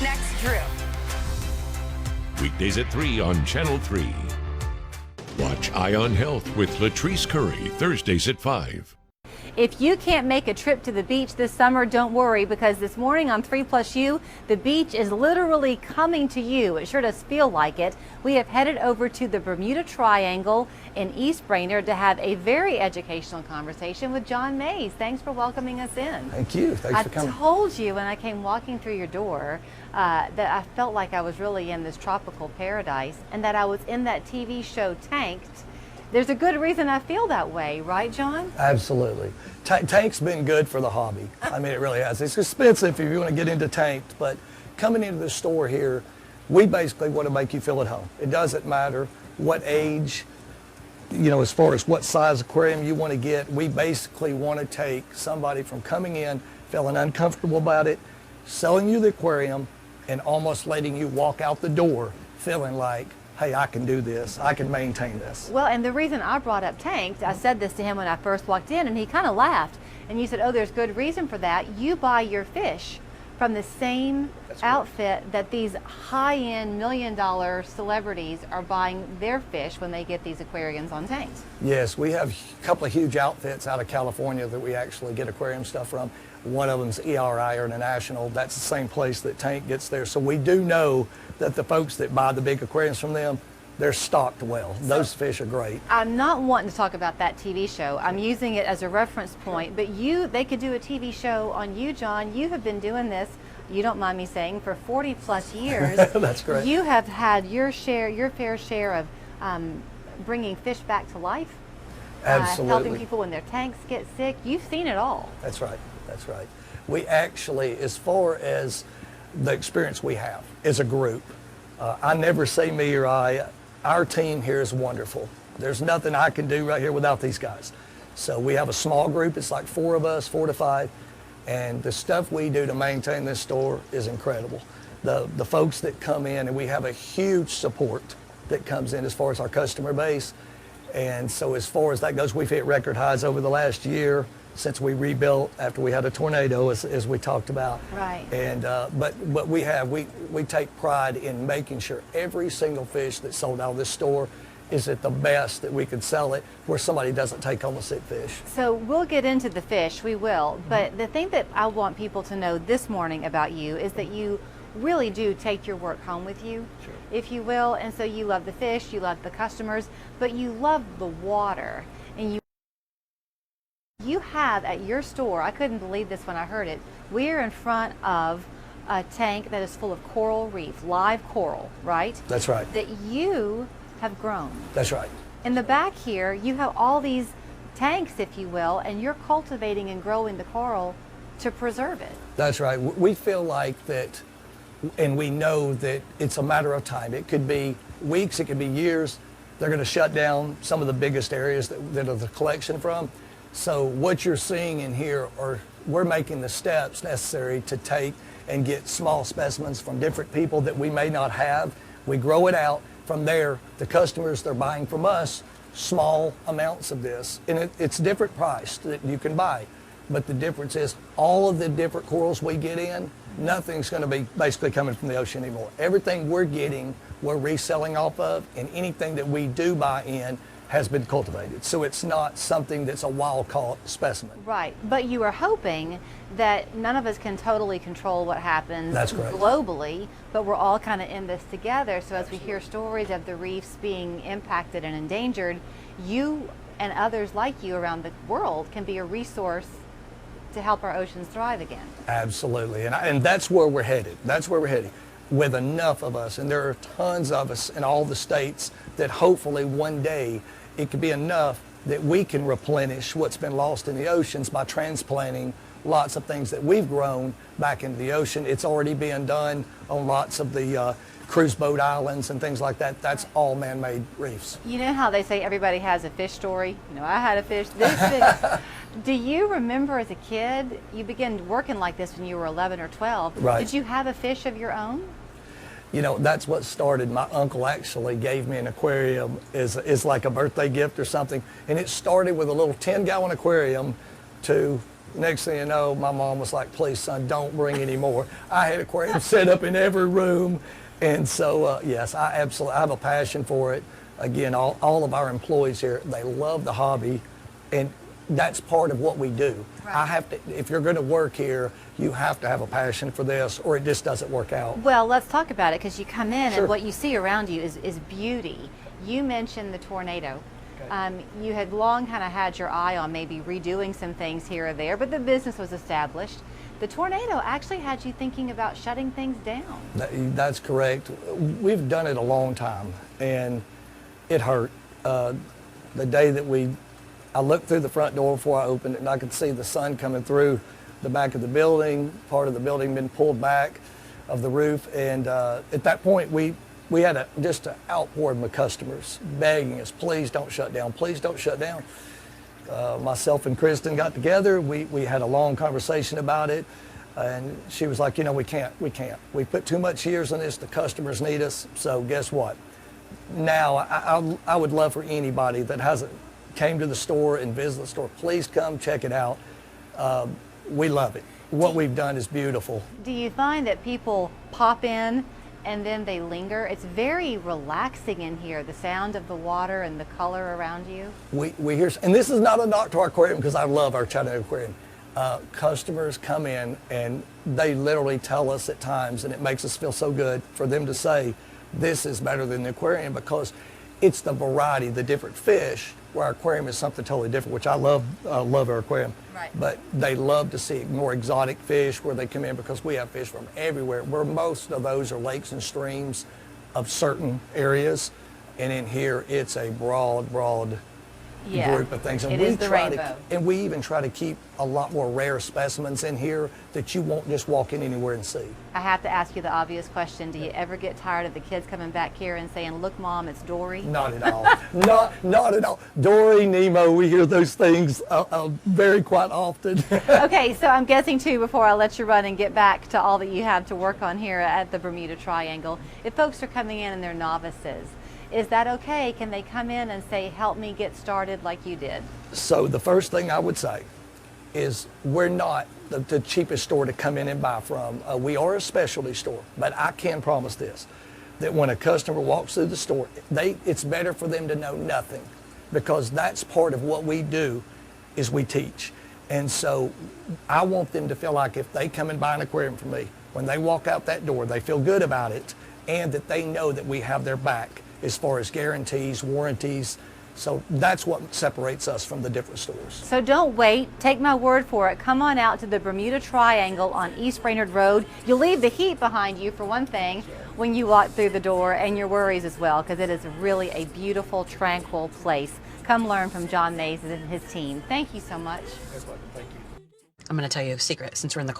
next, Drew. Weekdays at 3 on Channel 3. Watch Eye on Health with Latrice Curry, Thursdays at 5. If you can't make a trip to the beach this summer, don't worry, because this morning on 3+U, the beach is literally coming to you. It sure does feel like it. We have headed over to the Bermuda Triangle in East Brainerd to have a very educational conversation with John Mays. Thanks for welcoming us in. Thank you. Thanks for coming. I told you when I came walking through your door that I felt like I was really in this tropical paradise and that I was in that TV show Tanked. There's a good reason I feel that way, right, John? Absolutely. Tank's been good for the hobby. I mean, it really has. It's expensive if you want to get into tanked, but coming into the store here, we basically want to make you feel at home. It doesn't matter what age, you know, as far as what size aquarium you want to get. We basically want to take somebody from coming in, feeling uncomfortable about it, selling you the aquarium, and almost letting you walk out the door feeling like, hey, I can do this, I can maintain this. Well, and the reason I brought up Tanked, I said this to him when I first walked in, and he kind of laughed. And you said, oh, there's good reason for that. You buy your fish from the same outfit that these high-end million-dollar celebrities are buying their fish when they get these aquariums on Tanked. Yes, we have a couple of huge outfits out of California that we actually get aquarium stuff from. One of them's ERI, or International. That's the same place that Tank gets there. So we do know that the folks that buy the big aquariums from them, they're stocked well. Those fish are great. I'm not wanting to talk about that TV show. I'm using it as a reference point, but they could do a TV show on you, John. You have been doing this, you don't mind me saying, for 40 plus years. That's great. You have had your fair share of bringing fish back to life. Absolutely. Helping people when their tanks get sick. You've seen it all. That's right. That's right. We actually, as far as the experience we have as a group, I never say me or I. Our team here is wonderful. There's nothing I can do right here without these guys. So we have a small group. It's like 4 of us, 4 to 5. And the stuff we do to maintain this store is incredible. The folks that come in, and we have a huge support that comes in as far as our customer base. And so as far as that goes, we've hit record highs over the last year since we rebuilt after we had a tornado, as we talked about. Right. And but we take pride in making sure every single fish that's sold out of this store is at the best that we could sell it, where somebody doesn't take home a sick fish. So we'll get into the fish, we will. But the thing that I want people to know this morning about you is that you really do take your work home with you, sure, if you will. And so you love the fish, you love the customers, but you love the water. And you have at your store, I couldn't believe this when I heard it, we're in front of a tank that is full of coral reef, live coral, right? That's right. That you have grown. That's right. In the back here, you have all these tanks, if you will, and you're cultivating and growing the coral to preserve it. That's right. We feel like that, and we know that it's a matter of time. It could be weeks, it could be years. They're going to shut down some of the biggest areas that are the collection from. So what you're seeing in here we're making the steps necessary to take and get small specimens from different people that we may not have. We grow it out. From there, the customers, they're buying from us small amounts of this. And it's different price that you can buy. But the difference is all of the different corals we get in, nothing's going to be basically coming from the ocean anymore. Everything we're getting, we're reselling off of, and anything that we do buy in has been cultivated. So it's not something that's a wild-caught specimen. Right, but you are hoping that none of us can totally control what happens globally, but we're all kind of in this together. So as we hear stories of the reefs being impacted and endangered, you and others like you around the world can be a resource to help our oceans thrive again. Absolutely, and that's where we're headed. That's where we're headed. With enough of us, and there are tons of us in all the states, that hopefully one day it could be enough that we can replenish what's been lost in the oceans by transplanting lots of things that we've grown back into the ocean. It's already being done on lots of the cruise boat islands and things like that. That's all man-made reefs. You know how they say everybody has a fish story? You know, I had a fish, this fish. Do you remember as a kid, you began working like this when you were 11 or 12. Right. Did you have a fish of your own? You know, that's what started. My uncle actually gave me an aquarium as like a birthday gift or something. And it started with a little 10-gallon aquarium to Next thing you know, my mom was like, please, son, don't bring any more. I had aquariums set up in every room. And so, yes, I have a passion for it. Again, all of our employees here, they love the hobby, and that's part of what we do. Right. If you're going to work here, you have to have a passion for this, or it just doesn't work out. Well, let's talk about it, because you come in Sure. and what you see around you is beauty. You mentioned the tornado. Okay. You had long kind of had your eye on maybe redoing some things here or there, but the business was established. The tornado actually had you thinking about shutting things down. That's correct. We've done it a long time, and it hurt. The day that I looked through the front door before I opened it, and I could see the sun coming through the back of the building, part of the building been pulled back of the roof, and at that point we had just an outpouring of customers begging us, please don't shut down, please don't shut down. Myself and Kristen got together, we had a long conversation about it, and she was like, we can't. We put too much years on this, the customers need us, so guess what? Now, I would love for anybody that hasn't came to the store and visited the store, please come check it out. We love it. What we've done is beautiful. Do you find that people pop in and then they linger? It's very relaxing in here, the sound of the water and the color around you. We hear, and this is not a knock to our aquarium, because I love our Chattanooga aquarium. Customers come in and they literally tell us at times, and it makes us feel so good for them to say, this is better than the aquarium, because it's the variety, the different fish, where our aquarium is something totally different, which I love our aquarium. Right. But they love to see more exotic fish where they come in, because we have fish from everywhere, where most of those are lakes and streams of certain areas. And in here, it's a broad group of things. And we even try to keep a lot more rare specimens in here that you won't just walk in anywhere and see. I have to ask you the obvious question. Do you ever get tired of the kids coming back here and saying, look, Mom, it's Dory? Not at all. not at all. Dory, Nemo, we hear those things very quite often. Okay, so I'm guessing too, before I let you run and get back to all that you have to work on here at the Bermuda Triangle, if folks are coming in and they're novices, is that okay? Can they come in and say, help me get started like you did? So the first thing I would say is we're not the cheapest store to come in and buy from. We are a specialty store, but I can promise this, that when a customer walks through the store, it's better for them to know nothing, because that's part of what we do is we teach. And so I want them to feel like if they come and buy an aquarium from me, when they walk out that door, they feel good about it, and that they know that we have their back as far as guarantees, warranties. So that's what separates us from the different stores. So don't wait. Take my word for it. Come on out to the Bermuda Triangle on East Brainerd Road. You'll leave the heat behind you, for one thing, when you walk through the door, and your worries as well, because it is really a beautiful, tranquil place. Come learn from John Mays and his team. Thank you so much. I'm going to tell you a secret since we're in the car.